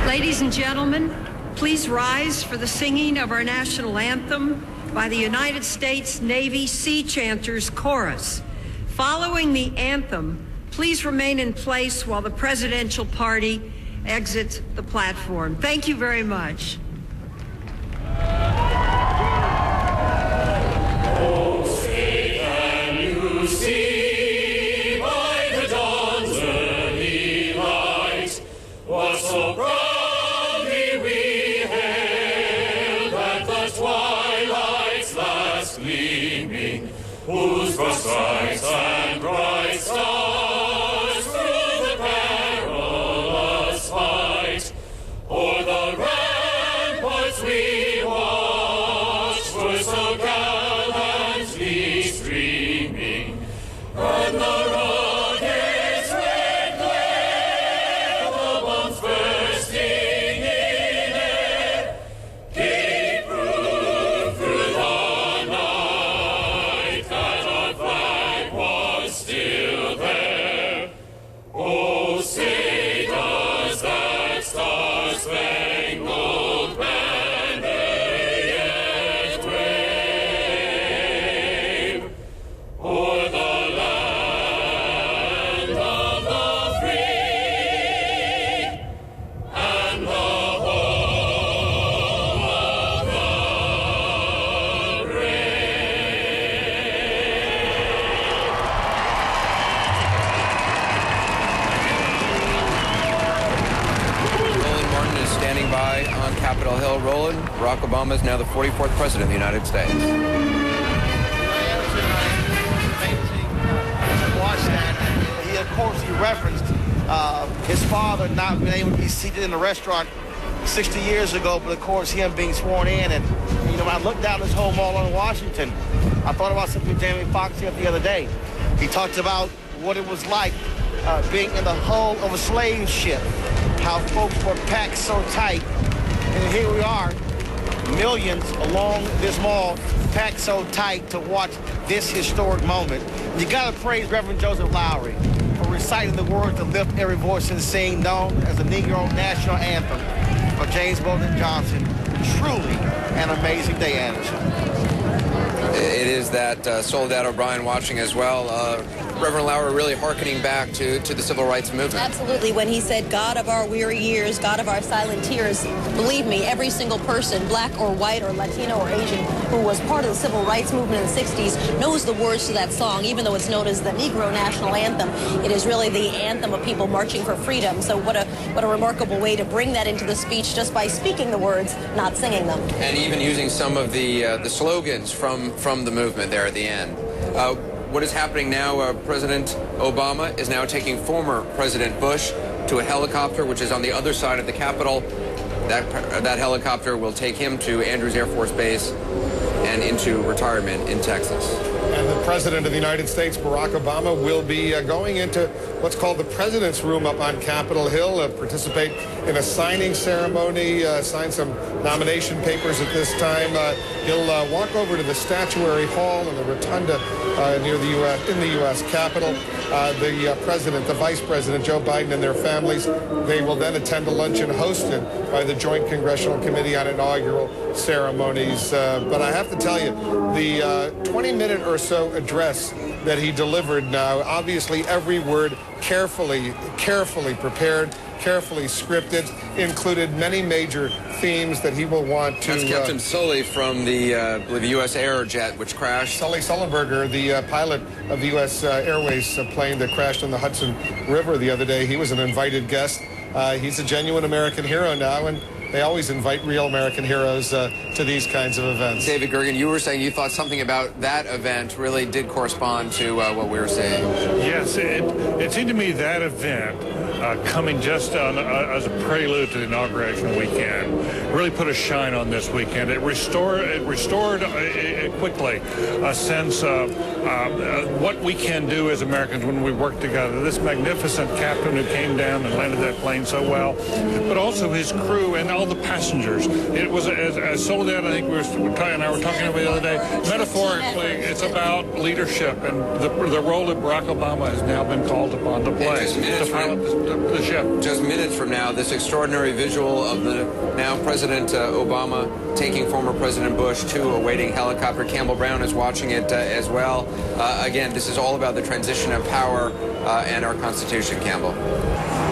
Ladies and gentlemen, please rise for the singing of our national anthem by the United States Navy Sea Chanters Chorus. Following the anthem, please remain in place while the presidential party exits the platform. Thank you very much. Whose cross strikes and bright stars through the perilous fight, o'er the ramparts we watched were so gallantly streaming, and the rocket's red glare, the bombs bursting in air, gave proof through the night that our flag was still there. Oh, say does that star-spangled banner yet wave o'er the land of the free and the home of the Roland Martin is standing by on Capitol Hill. Roland, Barack Obama is now the 44th president of the United States. Watch that. Of course, he referenced his father not being able to be seated in the restaurant 60 years ago, but of course, him being sworn in. And, you know, when I looked down his home all in Washington, I thought about something Jamie Foxx said the other day. He talked about what it was like being in the hull of a slave ship, how folks were packed so tight. And here we are, millions along this mall, packed so tight to watch this historic moment. You gotta praise Reverend Joseph Lowry for reciting the words that lift every voice and sing, known as the Negro National Anthem for James Bolden Johnson. Truly an amazing day, Anderson. It is that Soledad O'Brien watching as well. Reverend Lauer really hearkening back to the civil rights movement. Absolutely. When he said, God of our weary years, God of our silent tears, believe me, every single person, black or white or Latino or Asian, who was part of the civil rights movement in the 60s knows the words to that song, even though it's known as the Negro National Anthem. It is really the anthem of people marching for freedom. So what a remarkable way to bring that into the speech just by speaking the words, not singing them. And even using some of the slogans from the movement there at the end. What is happening now, President Obama is now taking former President Bush to a helicopter, which is on the other side of the Capitol. That helicopter will take him to Andrews Air Force Base and into retirement in Texas. And the President of the United States, Barack Obama, will be going into what's called the President's Room up on Capitol Hill, participate in a signing ceremony, sign some nomination papers at this time. He'll walk over to the Statuary Hall in the Rotunda near the U.S. Capitol. The President, the Vice President, Joe Biden, and their families, they will then attend a luncheon hosted by the Joint Congressional Committee on Inaugural Ceremonies. But I have to tell you, the 20-minute or so address that he delivered now, obviously every word carefully prepared, carefully scripted, included many major themes that he will want to... That's Captain Sully from the U.S. Air jet, which crashed. Sully Sullenberger, the pilot of the U.S. Airways plane that crashed on the Hudson River the other day. He was an invited guest. He's a genuine American hero now, and they always invite real American heroes to these kinds of events. David Gergen, you were saying you thought something about that event really did correspond to what we were saying. Yes, it seemed to me that event coming just as a prelude to the inauguration weekend really put a shine on this weekend. It restored quickly a sense of what we can do as Americans when we work together. This magnificent captain who came down and landed that plane so well, but also his crew and all the passengers. It was, as Soledad, I think Ty and I were talking about the other day, metaphorically, it's about leadership and the role that Barack Obama has now been called upon to play. To pilot this plane. the ship. Just minutes from now, this extraordinary visual of the now President Obama taking former President Bush to a waiting helicopter. Campbell Brown is watching it as well. Again, this is all about the transition of power and our Constitution, Campbell.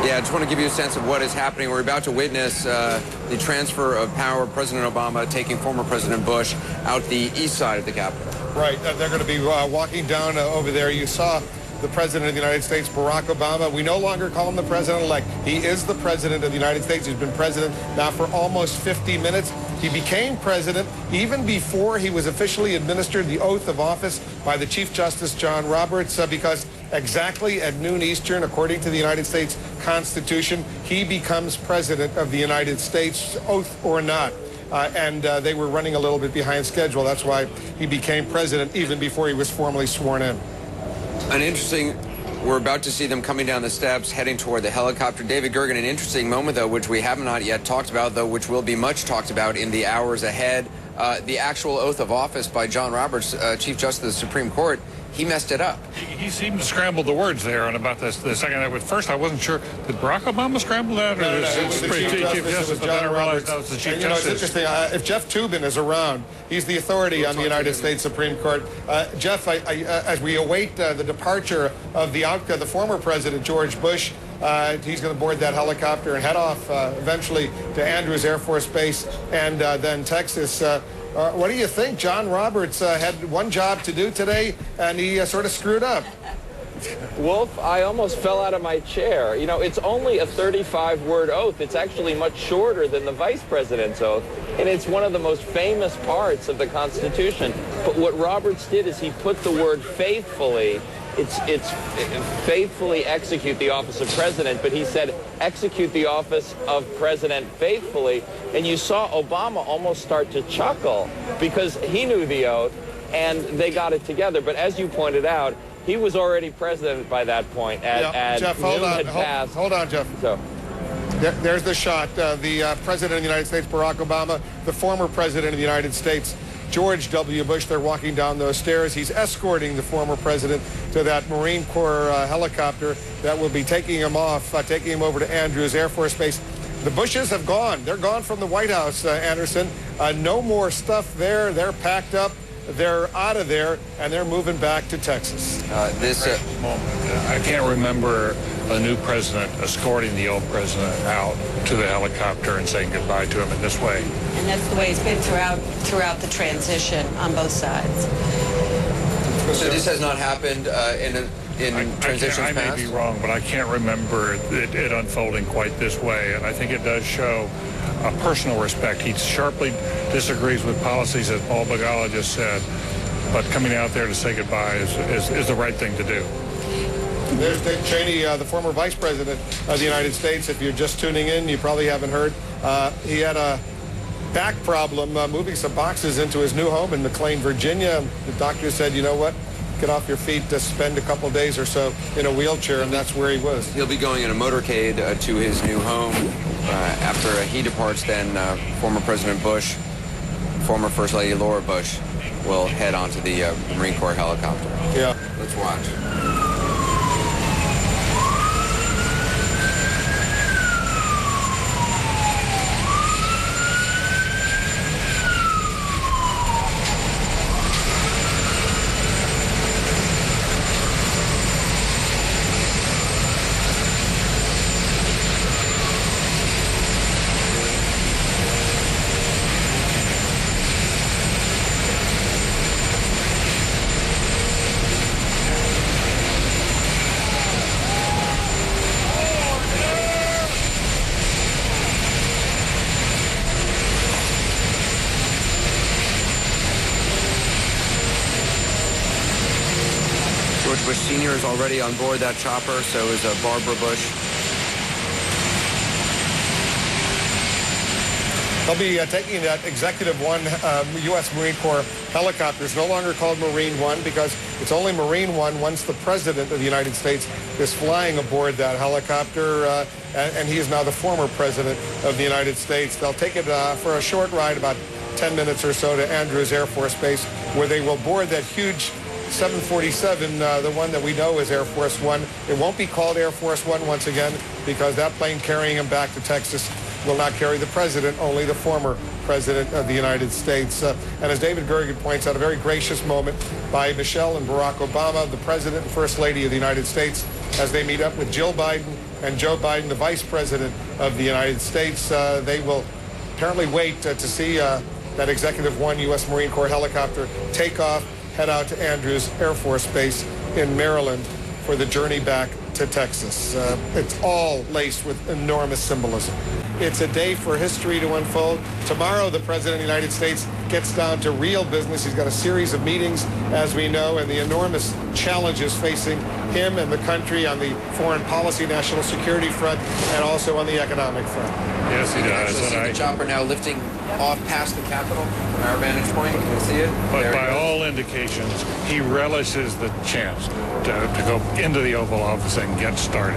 Yeah, I just want to give you a sense of what is happening. We're about to witness the transfer of power. President Obama taking former President Bush out the east side of the Capitol. Right. They're going to be walking down over there. You saw the President of the United States, Barack Obama. We no longer call him the President-elect. He is the President of the United States. He's been president now for almost 50 minutes. He became president even before he was officially administered the oath of office by the Chief Justice John Roberts, because exactly at noon Eastern, according to the United States Constitution, he becomes President of the United States, oath or not. And they were running a little bit behind schedule. That's why he became president even before he was formally sworn in. An interesting, we're about to see them coming down the steps, heading toward the helicopter. David Gergen, an interesting moment, though, which we have not yet talked about, though, which will be much talked about in the hours ahead. The actual oath of office by John Roberts, Chief Justice of the Supreme Court. He messed it up. He seemed to scramble the words there on about this the second. At first, I wasn't sure. Did Barack Obama scramble that? Or No, it was the Chief Justice, but then I realized that was the Chief Justice. It's interesting. If Jeff Toobin is around, he's the authority on the United States Supreme Court. Jeff, as we await the departure of the former President George Bush, he's going to board that helicopter and head off eventually to Andrews Air Force Base and then Texas. What do you think? John Roberts had one job to do today, and he sort of screwed up. Wolf, I almost fell out of my chair. You know, it's only a 35-word oath. It's actually much shorter than the vice president's oath, and it's one of the most famous parts of the Constitution. But what Roberts did is he put the word faithfully. It's faithfully execute the office of president, but he said execute the office of president faithfully. And you saw Obama almost start to chuckle because he knew the oath and they got it together. But as you pointed out, he was already president by that point. Jeff, hold on, Jeff. So. There's the shot. The President of the United States, Barack Obama, the former President of the United States, George W. Bush. They're walking down those stairs. He's escorting the former president to that Marine Corps helicopter that will be taking him off, taking him over to Andrews Air Force Base. The Bushes have gone. They're gone from the White House, Anderson. No more stuff there. They're packed up. They're out of there, and they're moving back to Texas. I can't remember a new president escorting the old president out to the helicopter and saying goodbye to him in this way. And that's the way it's been throughout the transition on both sides. So this has not happened in transitions past? I may be wrong, but I can't remember it unfolding quite this way, and I think it does show a personal respect. He sharply disagrees with policies, as Paul Begala just said, but coming out there to say goodbye is the right thing to do. There's Dick Cheney, the former vice president of the United States. If you're just tuning in, you probably haven't heard. He had a back problem moving some boxes into his new home in McLean, Virginia. The doctor said, you know what? Get off your feet to spend a couple days or so in a wheelchair, and that's where he was. He'll be going in a motorcade to his new home. After he departs, then former President Bush, former First Lady Laura Bush will head onto the Marine Corps helicopter. Yeah. Let's watch. George Bush Sr. is already on board that chopper, so is Barbara Bush. They'll be taking that Executive One U.S. Marine Corps helicopter. It's no longer called Marine One because it's only Marine One once the President of the United States is flying aboard that helicopter, and he is now the former President of the United States. They'll take it for a short ride, about 10 minutes or so, to Andrews Air Force Base, where they will board that huge 747, the one that we know is Air Force One. It won't be called Air Force One once again because that plane carrying him back to Texas will not carry the president, only the former president of the United States. And as David Gergen points out, a very gracious moment by Michelle and Barack Obama, the president and first lady of the United States, as they meet up with Jill Biden and Joe Biden, the vice president of the United States. They will apparently wait to see that Executive One U.S. Marine Corps helicopter take off, head out to Andrews Air Force Base in Maryland for the journey back to Texas. It's all laced with enormous symbolism. It's a day for history to unfold. Tomorrow, the President of the United States gets down to real business. He's got a series of meetings, as we know, and the enormous challenges facing him and the country on the foreign policy, national security front, and also on the economic front. Yes, he does. See the chopper now lifting off past the Capitol from our vantage point. You can see it. But by all indications, he relishes the chance to go into the Oval Office and get started.